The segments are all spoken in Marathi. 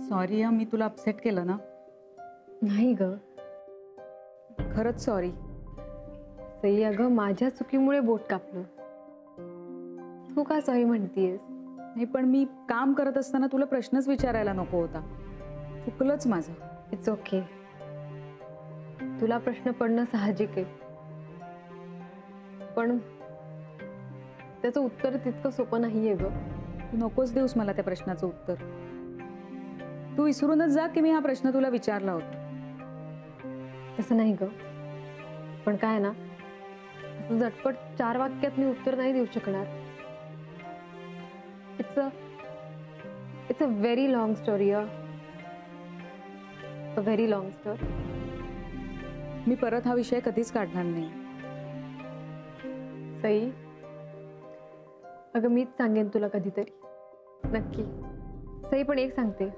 सॉरी मी तुला अपसेट केलं ना? नाही ग खरंच सॉरी. सई, अगं माझ्या चुकीमुळे बोट कापलं. तू का सॉरी म्हणतीयस? नाही पण मी काम करत असताना तुला प्रश्नच विचारायला नको होता. चुकलंच माझं. It's okay. तुला प्रश्न पडणं साहजिक आहे, पण त्याचं उत्तर तितकं सोपं नाहीये ग. तू नकोच देऊस मला त्या प्रश्नाचं उत्तर. तू विसरूनच जा की मी हा प्रश्न तुला विचारला होता. तसं नाही ग, पण काय ना, असं झटपट 4 वाक्यात मी उत्तर नाही देऊ शकणार. It's a very long story. A very long story. मी परत हा विषय कधीच काढणार नाही. सई, अगं मीच सांगेन तुला कधीतरी, नक्की. सई, पण एक सांगते,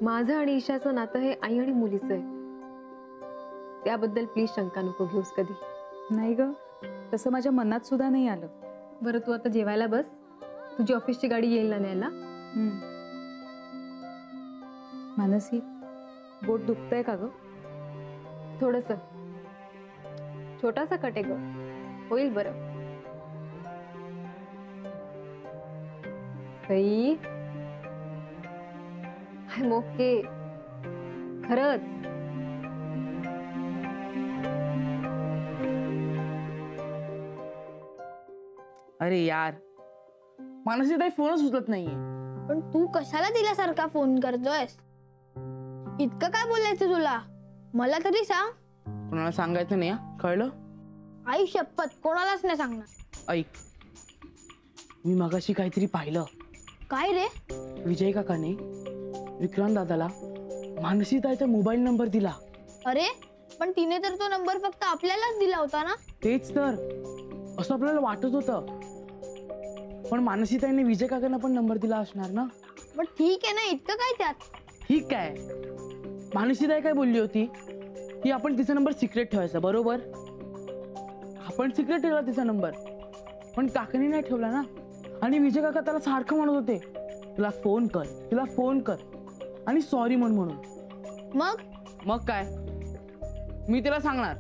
माझं आणि ईशाचं नातं हे आई आणि मुलीचं आहे. त्याबद्दल प्लीज शंका नको घेऊस कधी. नाही ग, तसं माझ्या मनात सुद्धा नाही आलं. बरं, तू आता जेवायला बस. तुझी ऑफिसची गाडी येईल ना न्यायला? मानसी, बोट दुखतंय का ग? थोडंसं. छोटासा कट आहे ग, होईल बरं. सई, आय एम ओके, खरंच. अरे यार, मानसी ताई फोनच उचलत नाहीये. पण तू कशाला तिला सारखा फोन करतोयस? इतकं काय बोलायचं तुला? मला तरी सांग. कोणाला सांगायचं नाही, कळलं? आई शपथ, कोणालाच नाही सांगणार. ऐक, मी मगाशी काहीतरी पाहिलं. काय रे? विजय काकाने विक्रांत दादाला मानसी ताईचा मोबाईल नंबर दिला. अरे पण तिने तर तो नंबर फक्त आपल्यालाच दिला होता ना? तेच तर, असं आपल्याला वाटत होतं. पण मानसी ताईने विजय काकांना पण नंबर दिला असणार ना? पण ठीक आहे ना, इतकं काय त्यात? ठीक आहे. मानसी ताई काय बोलली होती की आपण तिचा नंबर सिक्रेट ठेवायचा, बरोबर? आपण सिक्रेट ठेवला तिचा नंबर, पण काकांनी नाही ठेवला ना. आणि विजय काका त्याला सारखं म्हणत होते, तिला फोन कर, तिला फोन कर आणि सॉरी म्हणून. मग काय, मी तिला सांगणार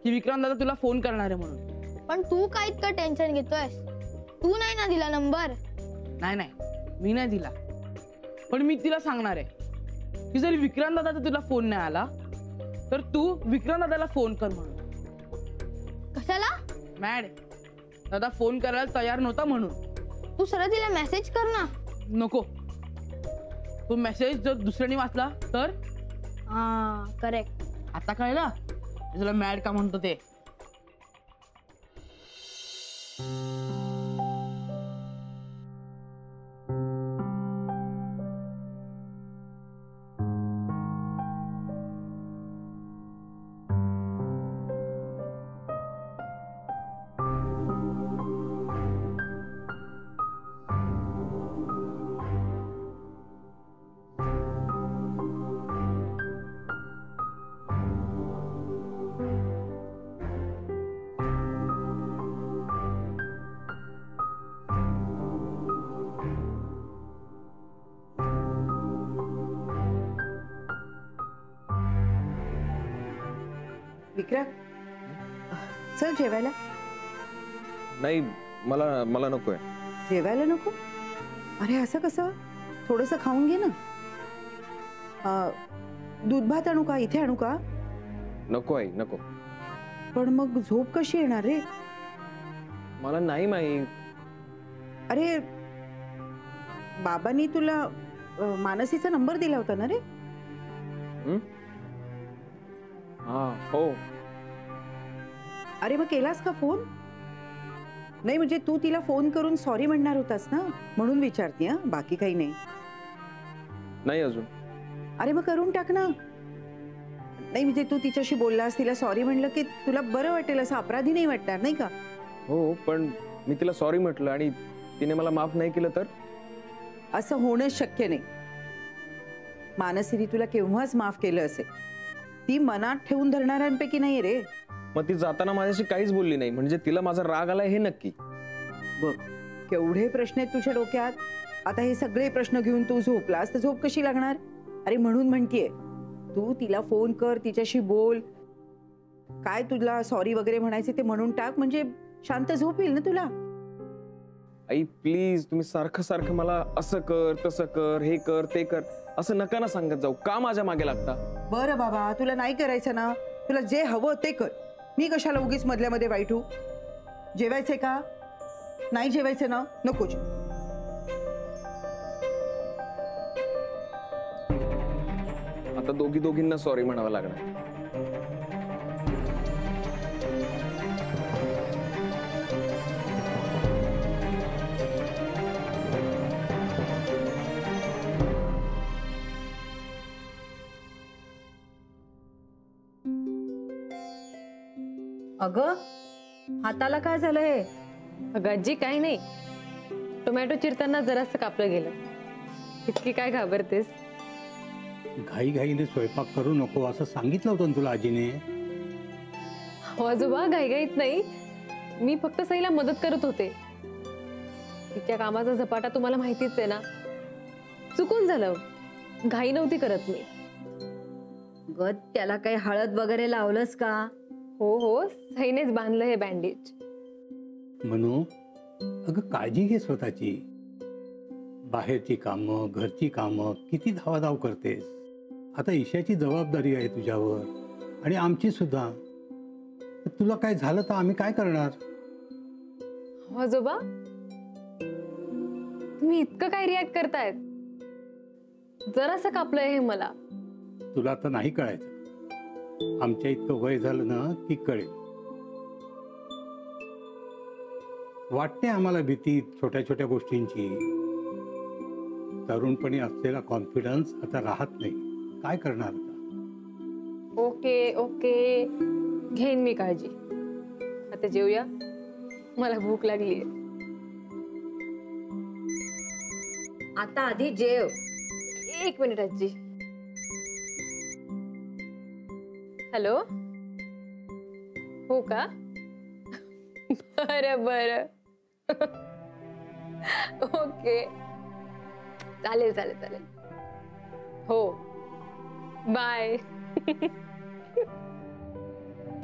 की विक्रांत दादा तुला फोन करणार आहे म्हणून. पण तू काय इतकं टेन्शन घेतोयस? तू नाही ना दिला नंबर? नाही, मी नाही दिला. पण मी तिला सांगणार आहे की जर विक्रांत दादा तुला फोन नाही आला तर तू विक्रांत दादाला फोन कर म्हणून. कशाला? मॅड, दादा फोन करायला तयार नव्हता म्हणून. तू सरळ तिला मेसेज कर ना. नको, तो मेसेज जर दुसऱ्याने वाचला तर? करेक्ट. आता कळलं तुला मॅड का म्हणतो ते? विक्रांत, चल जेवायला. नाही, मला नकोय. जेवायला नको? अरे असं कसं? थोडंसं खाऊन घे ना. दूध भात आणू का? इथे आणू का? नको आई, नको. पण मग झोप कशी येणार रे? मला नाही माहित. अरे बाबांनी तुला मानसीचा नंबर दिला होता ना रे? हो. अरे मग केलास का फोन? नाही म्हणजे तू तिला फोन करून सॉरी म्हणणार होतास ना, म्हणून विचारते. बाकी काही नाही. नाही अजून. अरे मग करून टाक ना. नाही म्हणजे तू तिच्याशी बोललास, तिला सॉरी म्हणलं की तुला बरं वाटेल, असं अपराधी नाही वाटणार, नाही का? हो, पण मी तिला सॉरी म्हटलं आणि तिने मला माफ नाही केलं तर? असं होणं शक्य नाही. मानसीने तुला केव्हाच माफ केलं असेल. ती मनात ठेवून धरणाऱ्यांपैकी नाहीये रे. मग ती जाताना माझ्याशी काहीच बोलली नाही, म्हणजे तिला माझा राग आलाय हे नक्की. बघ, केवढे प्रश्न आहेत तुझ्या डोक्यात. आता हे सगळे प्रश्न घेऊन तू झोपलास तर झोप कशी लागणार? अरे म्हणून म्हणतीये, तू तिला फोन कर, तिच्याशी बोल, काय तुला सॉरी वगैरे म्हणायचे ते म्हणून टाक, म्हणजे शांत झोप येईल ना तुला. आई प्लीज, तुम्ही सारखं सारखं मला असं कर, तसं कर, हे कर, ते कर असं नका ना सांगत जाऊ. का माझ्या मागे लागता? बरं बाबा, तुला नाही करायचं ना, तुला जे हवं ते कर. मी कशाला उगीच मधल्यामध्ये वाईट होऊ? जेवायचंय का? नाही जेवायचं ना, नको जेव. आता दोघींना सॉरी म्हणावं लागणार. अगं, हाताला काय झालंय? अगं आजी काही नाही, टोमॅटो चिरताना जरासं कापलं गेलं. इतकी काय घाबरतेस? घाईघाईने स्वयंपाक करू नको असं सांगितलं होतं ना तुला आजीने. हो आजोबा, घाईघाईत नाही, मी फक्त सईला मदत करत होते. तिच्या कामाचा झपाटा तुम्हाला माहितीच आहे ना. चुकून झालं, घाई नव्हती करत मी. गत, त्याला काही हळद वगैरे लावलंस का? हो हो, सईनेच बांधलं हे बँडेज. म्हणू अगं काळजी घे स्वतःची. बाहेरची कामं, घरची कामं किती धावाधाव करतेस. आता ईशाची जबाबदारी आहे तुझ्यावर आणि आमची सुद्धा. तुला काय झालं तर आम्ही काय करणार? हो आजोबा, तुम्ही इतकं काय रिॲक्ट करतायत? जरासं कापलंय हे मला. तुला तर नाही कळायचं. आमच्या इतकं वय झालं ना की कळेल. वाटते आम्हाला भीती छोट्या छोट्या गोष्टींची. तरुणपणी असलेला कॉन्फिडन्स आता राहत नाही. काय करणार आता? ओके ओके, घेईन मी काळजी. आता जेवूया, मला भूक लागली. आता आधी जेव. एक मिनिट आजी. हॅलो, हो का? बरं बरं, ओके, चालेल चालेल चालेल. हो, बाय.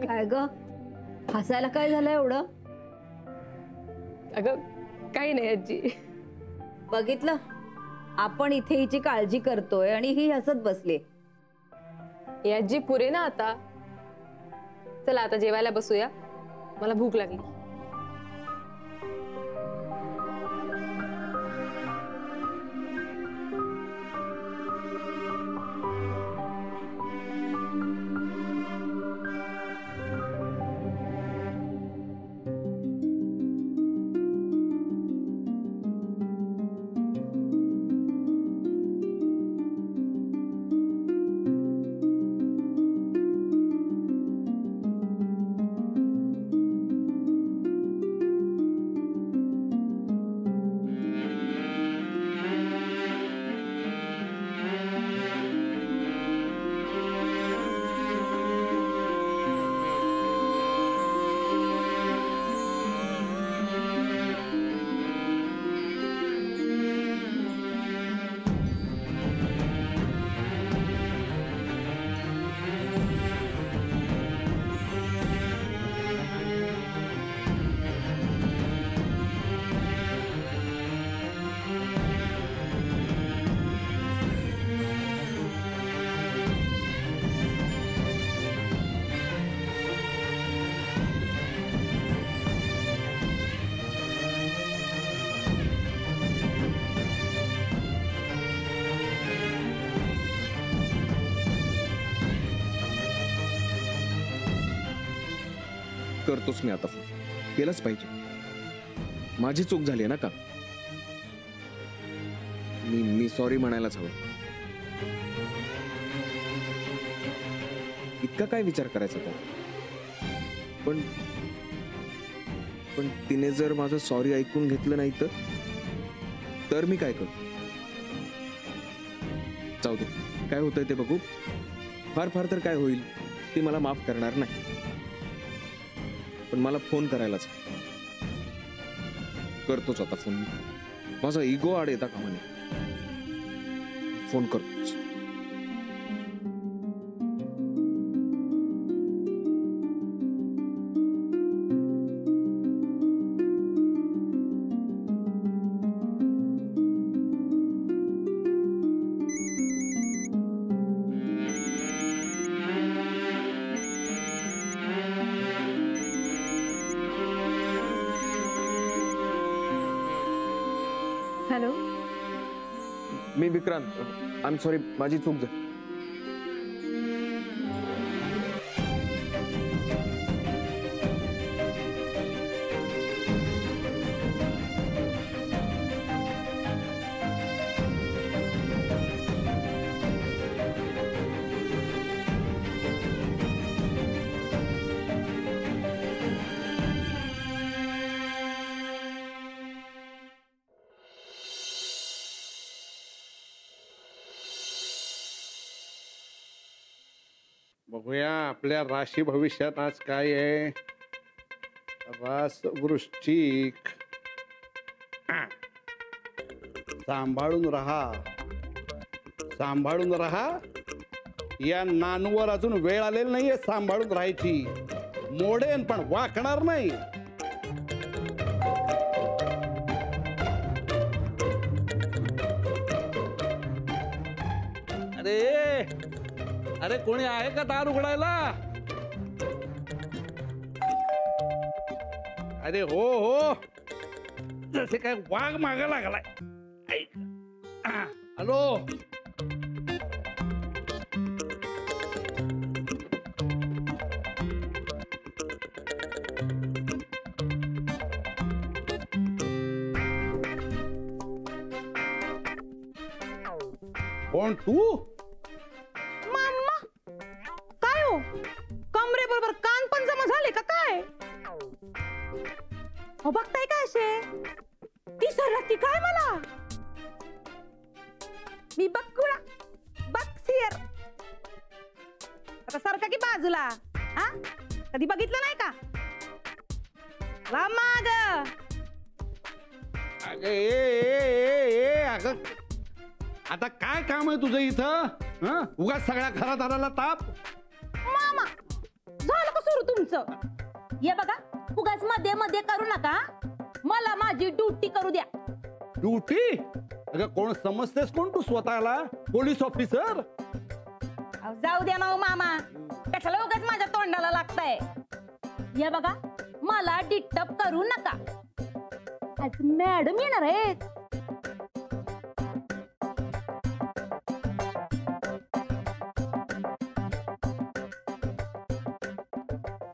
काय ग, हसायला काय झालं एवढं? अगं काही नाही आजी. बघितलं, आपण इथे हिची काळजी करतोय आणि ही हसत बसली. हे आजी पुरे ना आता. चला आता जेवायला बसूया, मला भूक लागली. करतोच मी आता फोन. केलंच पाहिजे. माझी चूक झाली ना का? मी सॉरी म्हणायलाच हवं. इतका काय विचार करायचा तो? पण तिने जर माझं सॉरी ऐकून घेतलं नाही तर मी काय करू? जाऊ दे, काय होतंय ते बघू. फार तर काय होईल, ती मला माफ करणार नाही. पण मला फोन करायलाच करतोच आता फोन मी. माझा इगो आड येता कामा नये. फोन करतोच. Hello. Me Vikrant. I am sorry, माझी चूक झाली. बघूया आपल्या राशी भविष्यात आज काय आहे. रास वृश्चिक. सांभाळून राहा, सांभाळून राहा. या नानूवर अजून वेळ आलेली नाहीये सांभाळून राहायची. मोडेन पण वाकणार नाही. अरे अरे कोणी आहे का दार उघडायला. अरे हो हो, जसे काय वाघ मागा लागलाय. हॅलो. कोण तू. काय हो, कमरे बरोबर कान पण जमा झाले का काय. हो बघताय काय असे ती सरकती काय मला. मी बघुळा बक्सियर. आता सारखा की बाजूला. हा कधी बघितलं नाही का. वा माग. अगं ए अगं, आता काय काम आहे तुझं इथं. उगाच सगळ्या घरात आलेला ताप. मामा झालं का सुरू तुमचं. ये बघा उगाच मध्ये मध्ये करू नका. मला माझी ड्युटी करू द्या. ड्युटी. अगं कोण समजतेस कोण तू स्वतःला. Police officer. जाऊ द्या ना हो मामा, कशाला उगाच माझ्या तोंडाला लागताय. ये बघा मला डिस्टर्ब करू नका. आज मॅडम येणार आहेत.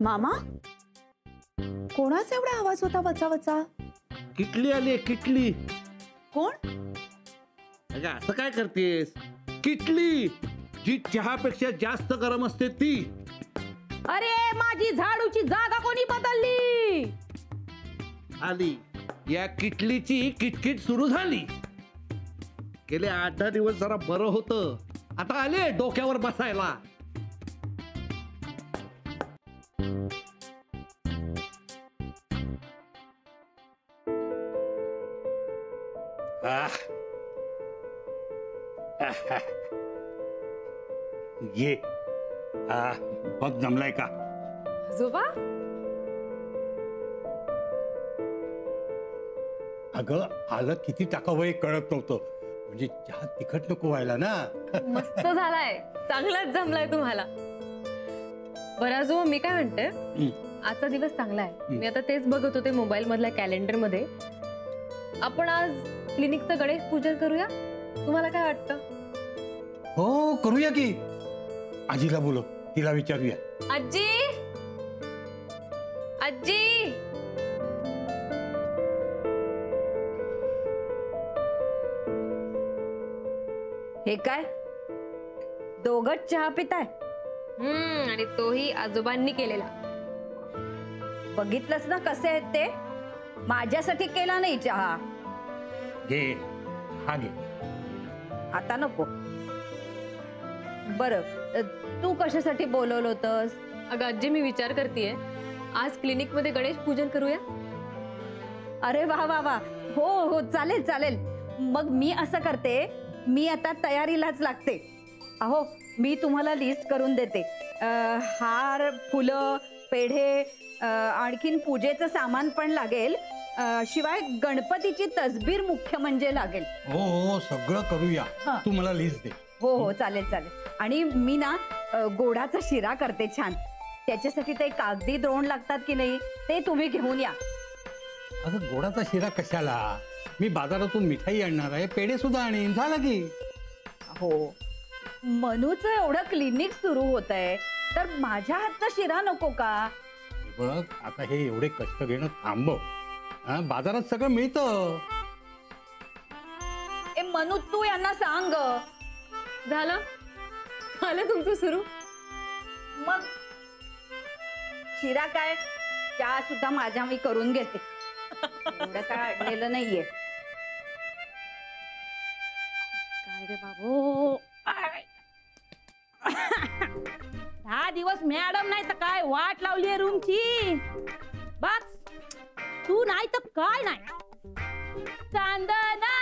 मामा कोणाचा एवढा आवाज होता वचा वचा. किटली आली किटली. कोण. अगं असं काय करतेस. किटली जी चहापेक्षा जास्त गरम असते ती. अरे माझी झाडूची जागा कोणी बदलली. आली. या किटलीची किटकिट सुरू झाली. गेले 8-10 दिवस जरा बरं होतं. आता आले डोक्यावर बसायला. ये बघ जमलाय का. आजोबा. अगं आलं किती टाकावं हे कळत नव्हतं. म्हणजे चहा तिखट नको व्हायला ना. मस्त झालाय, चांगलाच जमलाय तुम्हाला. बरं आजोबा मी काय म्हणते, आजचा दिवस चांगला आहे. मी आता तेच बघत होते मोबाईल मधल्या कॅलेंडर मध्ये. आपण आज क्लिनिकचं गणेश पूजन करूया. तुम्हाला काय वाटतं. हो करूया की. आजीला बोलव, तिला विचारूया. आजी. आजी. हे काय दोघच चहा पिताय. आणि तोही आजोबांनी केलेला. बघितलंस ना कसे आहेत ते. माझ्यासाठी केला नाही चहा. घे हा घे. आता नको. बर तू कशासाठी बोलवलं होतस. अगं आजी मी विचार करतेय आज क्लिनिक मध्ये गणेश पूजन करूया. अरे वा वा वा हो हो चालेल चालेल. मग मी असं करते, मी आता तयारीलाच लागते. अहो मी तुम्हाला लिस्ट करून देते. हार, फुलं, पेढे, आणखीन पूजेचं सामान पण लागेल. शिवाय गणपतीची तसबीर मुख्य म्हणजे लागेल. हो हो सगळं करूया. हा. तू मला लिस्ट दे. हो हो चालेल चालेल. आणि मी ना गोडाचा शिरा करते छान. त्याच्यासाठी ते कागदी द्रोण लागतात की नाही ते तुम्ही घेऊन या. अगं गोडाचा शिरा कशाला? मी बाजारातून मिठाई आणणार आहे, पेढे सुद्धा आणीन, झालं की. हो मनूचं एवढं क्लिनिक सुरू होत आहे तर माझ्या हातचा शिरा नको का? बघ आता हे एवढे कष्ट घेणं थांबव. हा, बाजारात सगळं मिळतं. ए मनू तू यांना सांग. झालं झालं तुमचं सुरू. मग शिरा काय चहा सुद्धा माझ्या मी करून घेते. एवढं काय अडलेलं नाहीये. काय रे बाबू, 10 दिवस मॅडम नाही तर काय वाट लावली आहे रूमची. बस तू नाही तर काय नाही. चांदना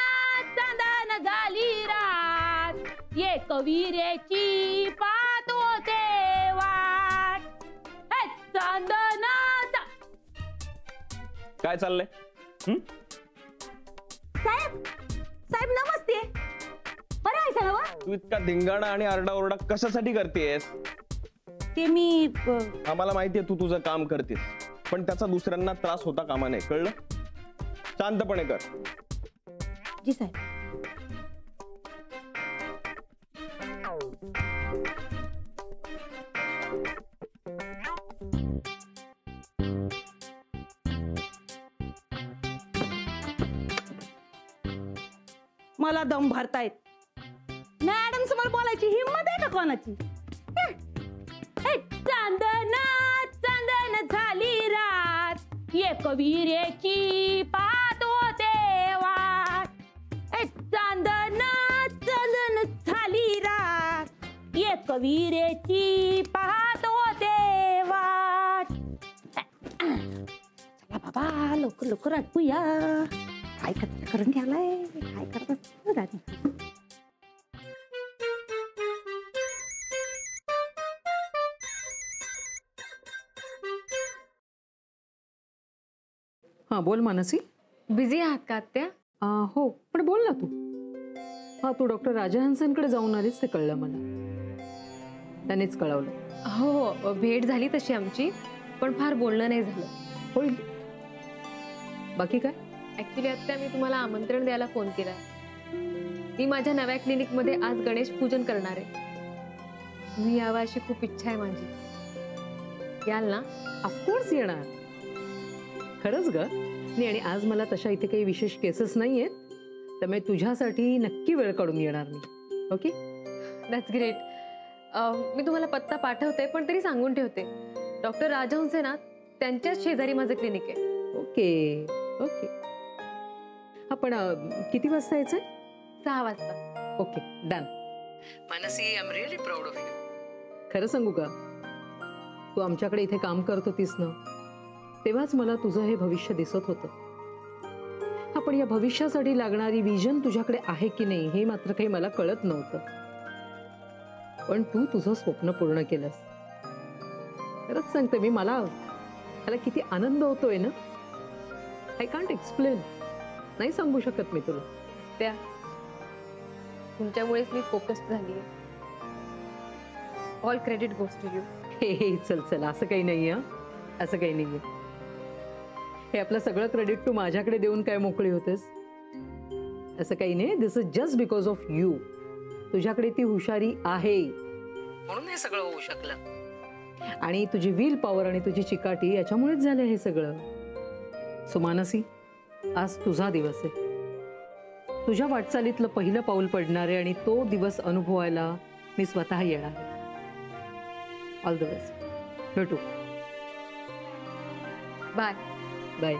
चांदन झाली रात, ये कविरेची पाहत होते वाट. हे चांदना काय चाललंय? साहेब साहेब नमस्ते. बरं आहे सगळं? तू इतका धिंगाणा आणि आरडाओरडा कशासाठी करतेस? ते मी आम्हाला माहितीये तू तुझं काम करतेस, पण त्याचा दुसऱ्यांना त्रास होता कामा नये, कळलं? शांतपणे कर. जी साहेब. मला दम भरतायत. मॅडम समोर बोलायची हिम्मत आहे का कोणाची? चांदना चांदन झाली रात, ये कविरेची पाहत होते वाट. चांदना चांदन झाली रात, ये कविरेची पाहत होते वाट. चला बाबा लवकर लवकर आटपूया. काय करून घ्यालाय, काय करत असतो दादी. हा बोल मानसी. बिझी आहात का आत्या? हो पण बोल ना तू. हा तू डॉक्टर राजहंसनकडे जाऊन आलीस ते कळलं मला. त्यानेच कळवलं. हो हो भेट झाली तशी आमची, पण फार बोलणं नाही झालं. होईल. बाकी काय? ऍक्च्युली आत्या मी तुम्हाला आमंत्रण द्यायला फोन केलाय. मी माझ्या नव्या क्लिनिक मध्ये आज गणेश पूजन करणार आहे. तुम्ही यावं अशी खूप इच्छा आहे माझी. याल ना? ऑफकोर्स येणार. खरंच ग. नाही आणि आज मला तशा इथे काही विशेष केसेस नाही आहेत, त्यामुळे तुझ्यासाठी नक्की वेळ काढून येणार मी. Okay that's great. मी तुम्हाला पत्ता पाठवते, पण तरी सांगून ठेवते. डॉक्टर राजहंस आहे ना, त्यांच्याच शेजारी माझं क्लिनिक आहे. Okay okay. आपण किती वाजता यायचंय? 6 वाजता. Okay done. Mansi I am really proud of you. खरं सांगू का, तू आमच्याकडे इथे काम करत होतीस ना, तेव्हाच मला तुझं हे भविष्य दिसत होतं. हा पण या भविष्यासाठी लागणारी विजन तुझ्याकडे आहे की नाही हे मात्र काही मला कळत नव्हतं. पण तू तुझं स्वप्न पूर्ण केलंस. खरंच सांगते मी, मला किती आनंद होतोय ना. I can't explain. नाही सांगू शकत मी तुला. त्या तुमच्यामुळेच मी फोकस्ड झाली आहे. All credit goes to you. हे चल चल, असं काही नाही आहे. असं काही नाही आहे. हे आपलं सगळं क्रेडिट तू माझ्याकडे देऊन काय मोकळी होतेस? असं काही नाही. This is just because of you. तुझ्याकडे ती हुशारी आहे म्हणून हे सगळं होऊ शकलं. आणि तुझी विल पॉवर आणि तुझी चिकाटी याच्यामुळेच झालं हे सगळं. सो मानसी, आज तुझा दिवस आहे. तुझ्या वाटचालीतलं पहिलं पाऊल पडणार आहे आणि तो दिवस अनुभवायला मी स्वतः येणार आहे. All the best. भेटू. बाय. बाय.